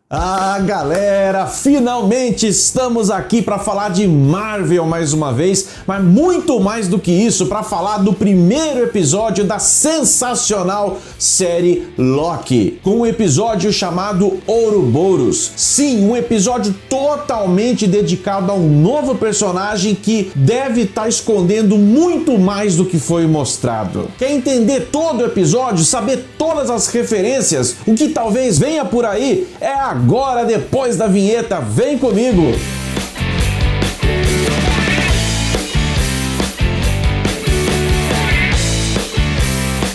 Ah, galera, finalmente estamos aqui para falar de Marvel mais uma vez, mas muito mais do que isso, para falar do primeiro episódio da sensacional série Loki, com um episódio chamado Ouroboros. Sim, um episódio totalmente dedicado a um novo personagem que deve estar escondendo muito mais do que foi mostrado. Quer entender todo o episódio, saber todas as referências, o que talvez venha por aí? É agora, depois da vinheta, vem comigo!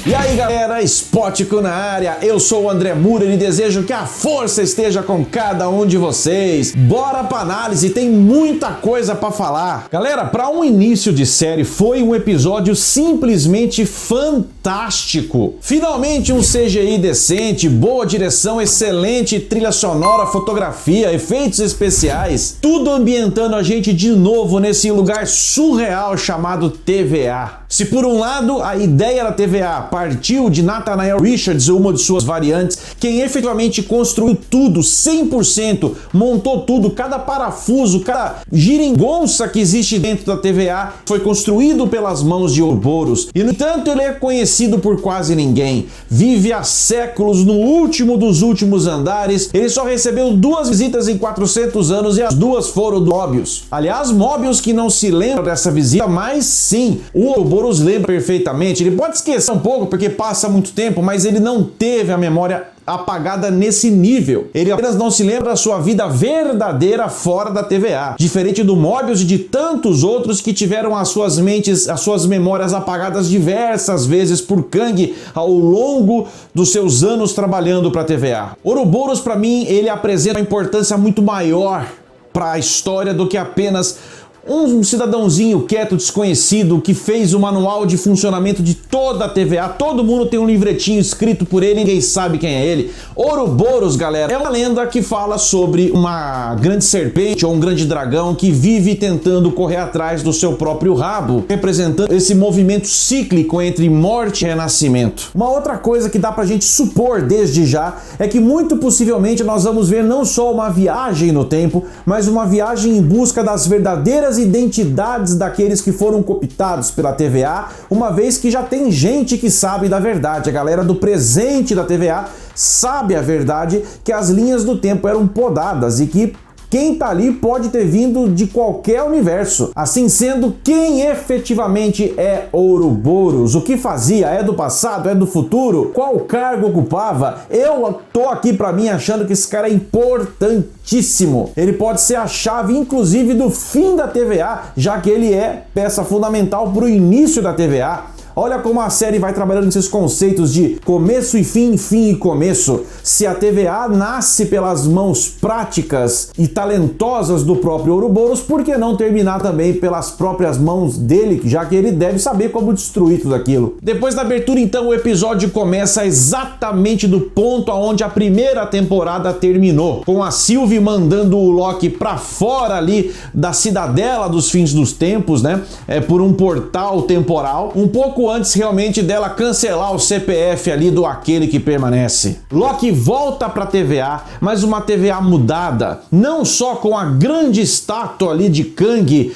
E aí galera, Spótico na área, eu sou o André Mura e desejo que a força esteja com cada um de vocês. Bora pra análise, tem muita coisa pra falar. Galera, pra um início de série foi um episódio simplesmente fantástico. Finalmente um CGI decente, boa direção, excelente trilha sonora, fotografia, efeitos especiais, tudo ambientando a gente de novo nesse lugar surreal chamado TVA. Se por um lado a ideia da TVA partiu de Nathaniel Richards, uma de suas variantes, quem efetivamente construiu tudo 100%, montou tudo, cada parafuso, cada geringonça que existe dentro da TVA foi construído pelas mãos de Ouroboros. E no entanto ele é conhecido por quase ninguém, vive há séculos no último dos últimos andares, ele só recebeu 2 visitas em 400 anos e as 2 foram do Mobius. Aliás, Mobius que não se lembra dessa visita, mas sim, o Ouroboros lembra perfeitamente. Ele pode esquecer um pouco porque passa muito tempo, mas ele não teve a memória apagada nesse nível. Ele apenas não se lembra da sua vida verdadeira fora da TVA. Diferente do Mobius e de tantos outros que tiveram as suas mentes, as suas memórias apagadas diversas vezes por Kang ao longo dos seus anos trabalhando para a TVA. Ouroboros, para mim, ele apresenta uma importância muito maior para a história do que apenas um cidadãozinho quieto, desconhecido, que fez o manual de funcionamento de toda a TVA. Todo mundo tem um livretinho escrito por ele, ninguém sabe quem é ele. Ouroboros, galera, é uma lenda que fala sobre uma grande serpente ou um grande dragão que vive tentando correr atrás do seu próprio rabo, representando esse movimento cíclico entre morte e renascimento. Uma outra coisa que dá pra gente supor desde já é que muito possivelmente nós vamos ver não só uma viagem no tempo, mas uma viagem em busca das verdadeiras identidades daqueles que foram cooptados pela TVA, uma vez que já tem gente que sabe da verdade. A galera do presente da TVA sabe a verdade, que as linhas do tempo eram podadas e que quem tá ali pode ter vindo de qualquer universo. Assim sendo, quem efetivamente é Ouroboros? O que fazia? É do passado? É do futuro? Qual cargo ocupava? Eu tô aqui pra mim achando que esse cara é importantíssimo. Ele pode ser a chave, inclusive, do fim da TVA, já que ele é peça fundamental pro início da TVA. Olha como a série vai trabalhando nesses conceitos de começo e fim, fim e começo. Se a TVA nasce pelas mãos práticas e talentosas do próprio Ouroboros, por que não terminar também pelas próprias mãos dele, já que ele deve saber como destruir tudo aquilo? Depois da abertura, então, o episódio começa exatamente do ponto aonde a primeira temporada terminou, com a Sylvie mandando o Loki pra fora ali da cidadela dos fins dos tempos, né? Por um portal temporal, um pouco antes realmente dela cancelar o CPF ali do aquele que permanece. Loki volta pra TVA, mas uma TVA mudada, não só com a grande estátua ali de Kang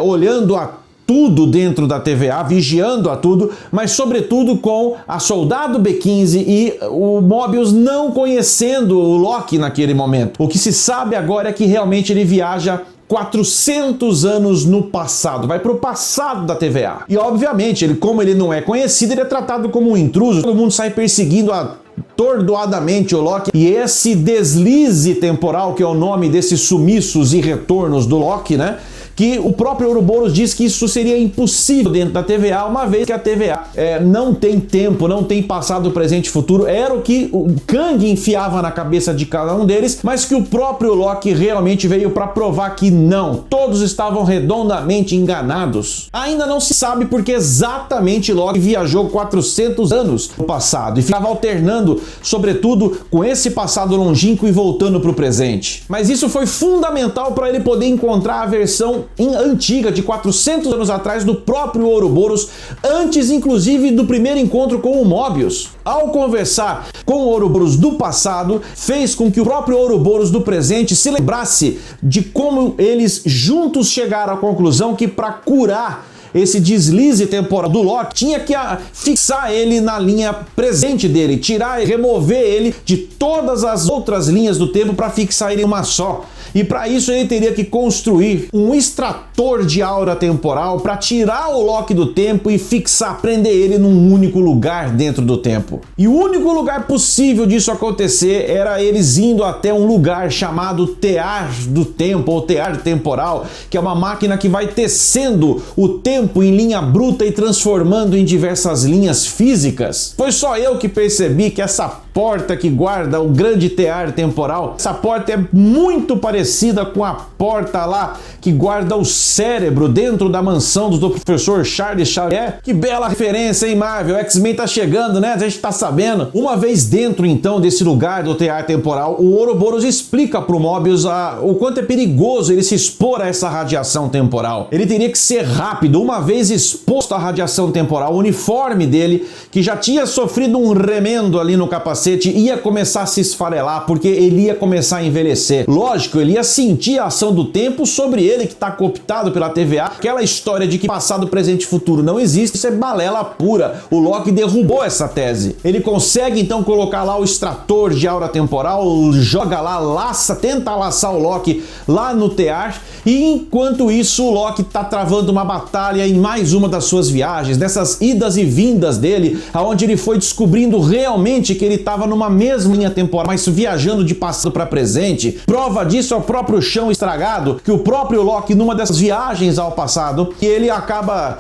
olhando a tudo dentro da TVA, vigiando a tudo, mas sobretudo com a Soldado B15 e o Mobius não conhecendo o Loki naquele momento. O que se sabe agora é que realmente ele viaja 400 anos no passado, vai pro passado da TVA. E obviamente, como ele não é conhecido, ele é tratado como um intruso, todo mundo sai perseguindo atordoadamente o Loki, e esse deslize temporal, que é o nome desses sumiços e retornos do Loki, né? Que o próprio Ouroboros diz que isso seria impossível dentro da TVA, uma vez que a TVA não tem tempo, não tem passado, presente e futuro. Era o que o Kang enfiava na cabeça de cada um deles, mas que o próprio Loki realmente veio para provar que não, todos estavam redondamente enganados. Ainda não se sabe porque exatamente Loki viajou 400 anos no passado e ficava alternando, sobretudo, com esse passado longínquo e voltando para o presente. Mas isso foi fundamental para ele poder encontrar a versão versão antiga de 400 anos atrás do próprio Ouroboros, antes inclusive do primeiro encontro com o Mobius. Ao conversar com o Ouroboros do passado, fez com que o próprio Ouroboros do presente se lembrasse de como eles juntos chegaram à conclusão que para curar esse deslize temporal do Loki, tinha que fixar ele na linha presente dele, tirar e remover ele de todas as outras linhas do tempo para fixar ele em uma só. E para isso ele teria que construir um extrator de aura temporal para tirar o Loki do tempo e fixar, prender ele num único lugar dentro do tempo. E o único lugar possível disso acontecer era eles indo até um lugar chamado Tear do Tempo, ou Tear Temporal, que é uma máquina que vai tecendo o tempo em linha bruta e transformando em diversas linhas físicas. Foi só eu que percebi que essa porta que guarda o grande tear temporal, essa porta é muito parecida com a porta lá que guarda o cérebro dentro da mansão do professor Charles Xavier. Que bela referência, hein, Marvel? X-Men tá chegando, né? A gente tá sabendo. Uma vez dentro, então, desse lugar do tear temporal, o Ouroboros explica pro Mobius o quanto é perigoso ele se expor a essa radiação temporal. Ele teria que ser rápido. Uma vez exposto à radiação temporal, o uniforme dele, que já tinha sofrido um remendo ali no capacete, ia começar a se esfarelar, porque ele ia começar a envelhecer. Lógico, ele ia sentir a ação do tempo sobre ele, que está cooptado pela TVA. Aquela história de que passado, presente e futuro não existe, isso é balela pura. O Loki derrubou essa tese. Ele consegue então colocar lá o extrator de aura temporal, joga lá, laça, tenta laçar o Loki lá no tear, e enquanto isso o Loki está travando uma batalha em mais uma das suas viagens, nessas idas e vindas dele, aonde ele foi descobrindo realmente que ele estava numa mesma linha temporal, mas viajando de passado para presente. Prova disso é o próprio chão estragado, que o próprio Loki, numa dessas viagens ao passado, que ele acaba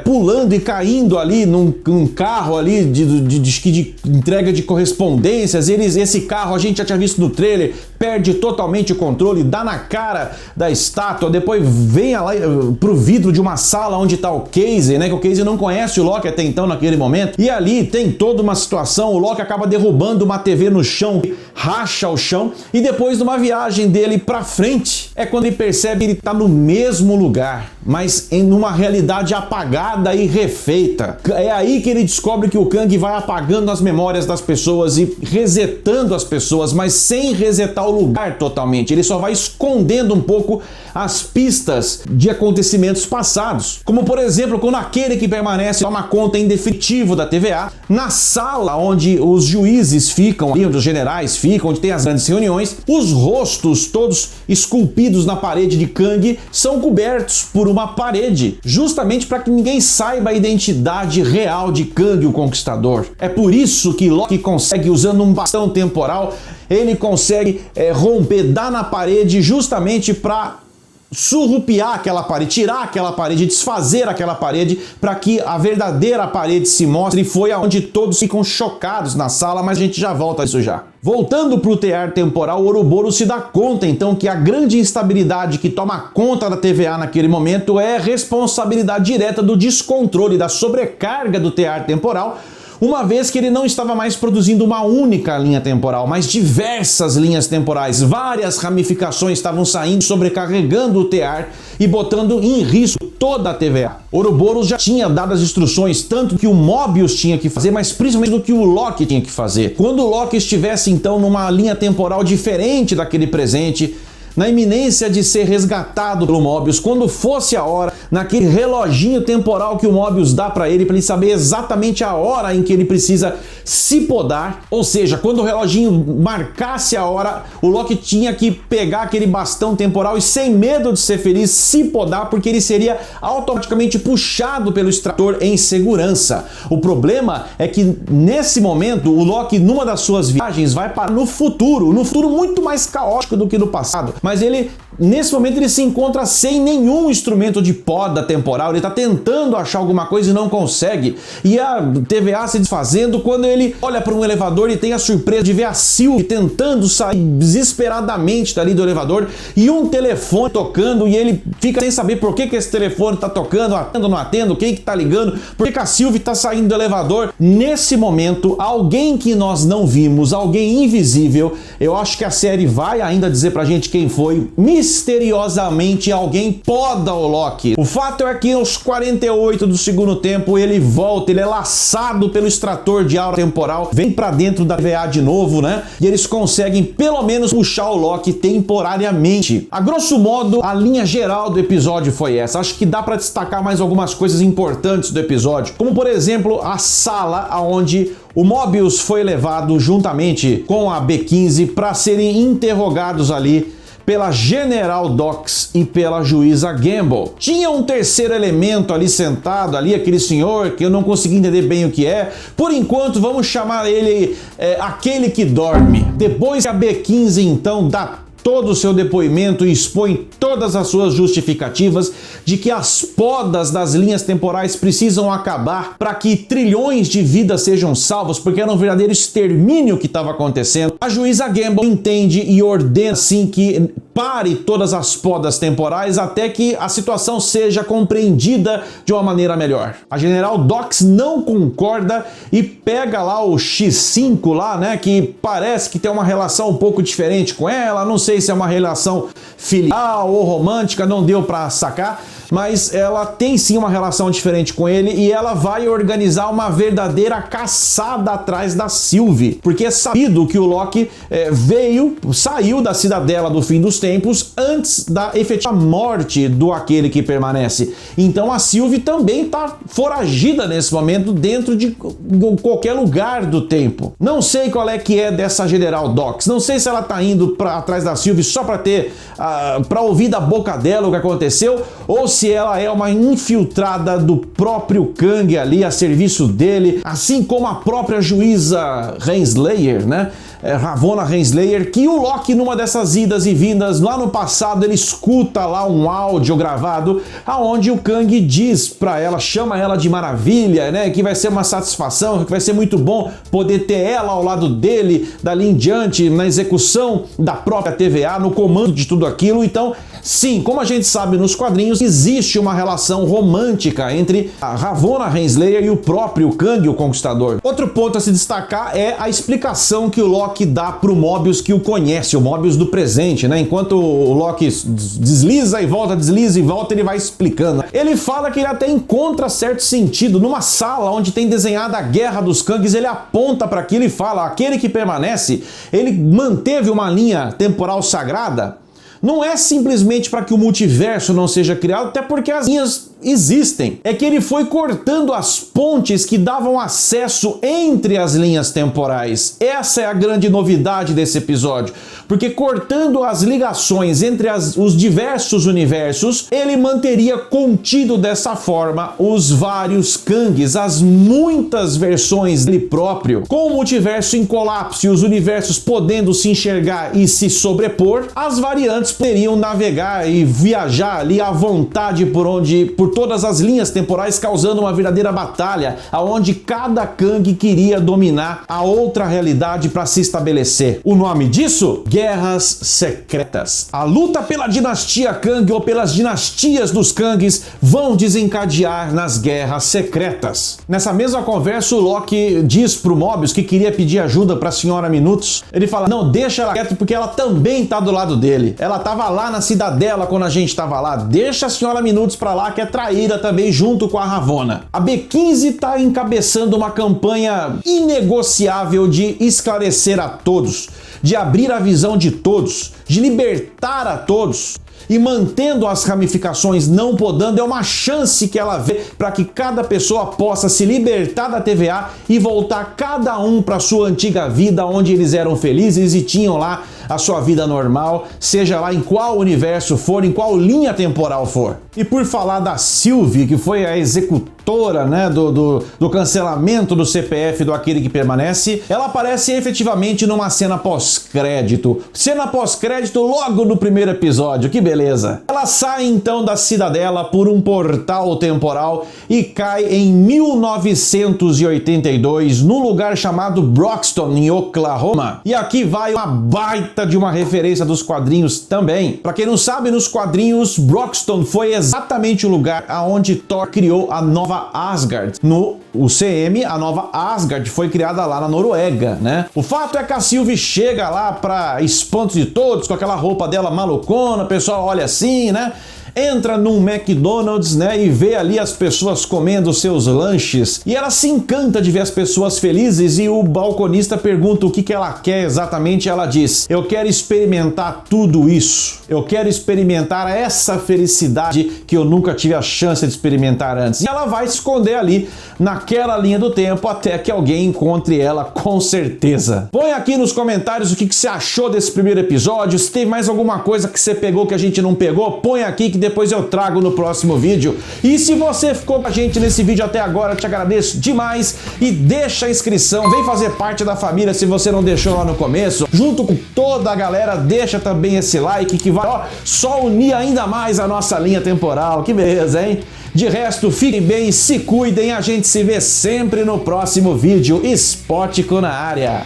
pulando e caindo ali num carro ali de entrega de correspondências. Esse carro, a gente já tinha visto no trailer, perde totalmente o controle, dá na cara da estátua, depois vem lá pro vidro de uma sala onde tá o Casey, né? Que o Casey não conhece o Loki até então naquele momento, e ali tem toda uma situação, o Loki acaba derrubando uma TV no chão, racha o chão, e depois de uma viagem dele pra frente, é quando ele percebe que ele tá no mesmo lugar, mas em uma realidade apagada e refeita. É aí que ele descobre que o Kang vai apagando as memórias das pessoas e resetando as pessoas, mas sem resetar o lugar totalmente. Ele só vai escondendo um pouco as pistas de acontecimentos passados. Como, por exemplo, quando aquele que permanece toma conta em definitivo da TVA, na sala onde os juízes ficam, onde os generais ficam, onde tem as grandes reuniões, os rostos todos esculpidos na parede de Kang são cobertos por uma parede, justamente para que ninguém saiba a identidade real de Kang, o Conquistador. É por isso que Loki consegue, usando um bastão temporal, ele consegue romper, dar na parede, justamente para surrupiar aquela parede, tirar aquela parede, desfazer aquela parede, para que a verdadeira parede se mostre. E foi aonde todos ficam chocados na sala, mas a gente já volta a isso já. Voltando para o tear temporal, o Ouroboros se dá conta então que a grande instabilidade que toma conta da TVA naquele momento é responsabilidade direta do descontrole, da sobrecarga do tear temporal, uma vez que ele não estava mais produzindo uma única linha temporal, mas diversas linhas temporais. Várias ramificações estavam saindo, sobrecarregando o tear e botando em risco toda a TVA. Ouroboros já tinha dado as instruções, tanto que o Mobius tinha que fazer, mas principalmente do que o Loki tinha que fazer. Quando o Loki estivesse então numa linha temporal diferente daquele presente, na iminência de ser resgatado pelo Mobius, quando fosse a hora, naquele reloginho temporal que o Mobius dá para ele saber exatamente a hora em que ele precisa se podar, ou seja, quando o reloginho marcasse a hora, o Loki tinha que pegar aquele bastão temporal e, sem medo de ser feliz, se podar, porque ele seria automaticamente puxado pelo extrator em segurança. O problema é que nesse momento o Loki, numa das suas viagens, vai para no futuro muito mais caótico do que no passado. Mas ele, nesse momento, ele se encontra sem nenhum instrumento de poda temporal. Ele está tentando achar alguma coisa e não consegue. E a TVA se desfazendo, quando ele olha para um elevador e tem a surpresa de ver a Sylvie tentando sair desesperadamente dali do elevador, e um telefone tocando, e ele fica sem saber por que esse telefone está tocando, atendo, não atendo, quem que está ligando, por que a Sylvie está saindo do elevador. Nesse momento, alguém que nós não vimos, alguém invisível, eu acho que a série vai ainda dizer pra gente quem foi? Misteriosamente alguém poda o Loki. O fato é que aos 48 do segundo tempo ele volta, ele é laçado pelo extrator de aura temporal, vem pra dentro da TVA de novo, né? E eles conseguem pelo menos puxar o Loki temporariamente. A grosso modo, a linha geral do episódio foi essa. Acho que dá pra destacar mais algumas coisas importantes do episódio, como por exemplo a sala onde o Mobius foi levado juntamente com a B15 para serem interrogados ali pela General Dox e pela juíza Gamble. Tinha um terceiro elemento ali sentado, ali aquele senhor que eu não consegui entender bem o que é. Por enquanto vamos chamar ele aquele que dorme. Depois que a B15 então dá todo o seu depoimento e expõe todas as suas justificativas de que as podas das linhas temporais precisam acabar para que trilhões de vidas sejam salvas, porque era um verdadeiro extermínio que estava acontecendo. A juíza Gamble entende e ordena assim que pare todas as podas temporais até que a situação seja compreendida de uma maneira melhor. A General Dox não concorda e pega lá o X5 lá, né, que parece que tem uma relação um pouco diferente com ela, não sei se é uma relação filial ou romântica, não deu pra sacar, mas ela tem sim uma relação diferente com ele e ela vai organizar uma verdadeira caçada atrás da Sylvie, porque é sabido que o Loki saiu da cidadela do fim dos tempos antes da efetiva morte do aquele que permanece. Então a Sylvie também tá foragida nesse momento dentro de qualquer lugar do tempo. Não sei qual é que é dessa General Dox, não sei se ela tá indo atrás da Sylvie só para ter para ouvir da boca dela o que aconteceu, ou se ela é uma infiltrada do próprio Kang ali a serviço dele, assim como a própria juíza Renslayer, né? Ravonna Renslayer, que o Loki numa dessas idas e vindas lá no passado, ele escuta lá um áudio gravado aonde o Kang diz pra ela, chama ela de maravilha, né, que vai ser uma satisfação, que vai ser muito bom poder ter ela ao lado dele dali em diante na execução da própria TVA, no comando de tudo aquilo. Então, sim, como a gente sabe nos quadrinhos, existe uma relação romântica entre a Ravonna Renslayer e o próprio Kang, o Conquistador. Outro ponto a se destacar é a explicação que o Loki dá pro Mobius que o conhece, o Mobius do presente, né? Enquanto o Loki desliza e volta, ele vai explicando. Ele fala que ele até encontra certo sentido. Numa sala onde tem desenhada a guerra dos Kangs, ele aponta para aquilo e fala, aquele que permanece, ele manteve uma linha temporal sagrada. Não é simplesmente para que o multiverso não seja criado, até porque as linhas existem. É que ele foi cortando as pontes que davam acesso entre as linhas temporais. Essa é a grande novidade desse episódio, porque cortando as ligações entre os diversos universos, ele manteria contido dessa forma os vários Kangs, as muitas versões dele próprio. Com o multiverso em colapso e os universos podendo se enxergar e se sobrepor, as variantes poderiam navegar e viajar ali à vontade por todas as linhas temporais, causando uma verdadeira batalha, aonde cada Kang queria dominar a outra realidade para se estabelecer. O nome disso? Guerras Secretas. A luta pela dinastia Kang ou pelas dinastias dos Kangs vão desencadear nas Guerras Secretas. Nessa mesma conversa, o Loki diz pro Mobius que queria pedir ajuda pra Senhora Minutos. Ele fala, não, deixa ela quieta porque ela também tá do lado dele. Ela tava lá na cidadela quando a gente tava lá. Deixa a Senhora Minutos pra lá, que é traíra também junto com a Ravonna. A B15 tá encabeçando uma campanha inegociável de esclarecer a todos, de abrir a visão de todos, de libertar a todos. E mantendo as ramificações, não podando, é uma chance que ela vê para que cada pessoa possa se libertar da TVA e voltar cada um para sua antiga vida, onde eles eram felizes e tinham lá a sua vida normal, seja lá em qual universo for, em qual linha temporal for. E por falar da Sylvie, que foi a executora, né, do cancelamento do CPF do Aquele que Permanece, ela aparece efetivamente numa cena pós-crédito. Cena pós-crédito logo no primeiro episódio, que beleza! Ela sai então da cidadela por um portal temporal e cai em 1982, num lugar chamado Broxton, em Oklahoma. E aqui vai uma baita de uma referência dos quadrinhos também. Pra quem não sabe, nos quadrinhos, Broxton foi exatamente o lugar aonde Thor criou a nova Asgard, no O CM, a nova Asgard, foi criada lá na Noruega, né? O fato é que a Sylvie chega lá pra espanto de todos, com aquela roupa dela malucona, o pessoal olha assim, né? Entra num McDonald's, né, e vê ali as pessoas comendo seus lanches, e ela se encanta de ver as pessoas felizes, e o balconista pergunta o que ela quer exatamente, e ela diz: eu quero experimentar tudo isso, eu quero experimentar essa felicidade que eu nunca tive a chance de experimentar antes. E ela vai se esconder ali naquela linha do tempo até que alguém encontre ela, com certeza. Põe aqui nos comentários o que você achou desse primeiro episódio, se teve mais alguma coisa que você pegou que a gente não pegou, põe aqui que depois eu trago no próximo vídeo. E se você ficou com a gente nesse vídeo até agora, eu te agradeço demais, e deixa a inscrição, vem fazer parte da família se você não deixou lá no começo, junto com toda a galera, deixa também esse like que vai só unir ainda mais a nossa linha temporal, que beleza, hein? De resto, fiquem bem, se cuidem, a gente se vê sempre no próximo vídeo. Spótico na área.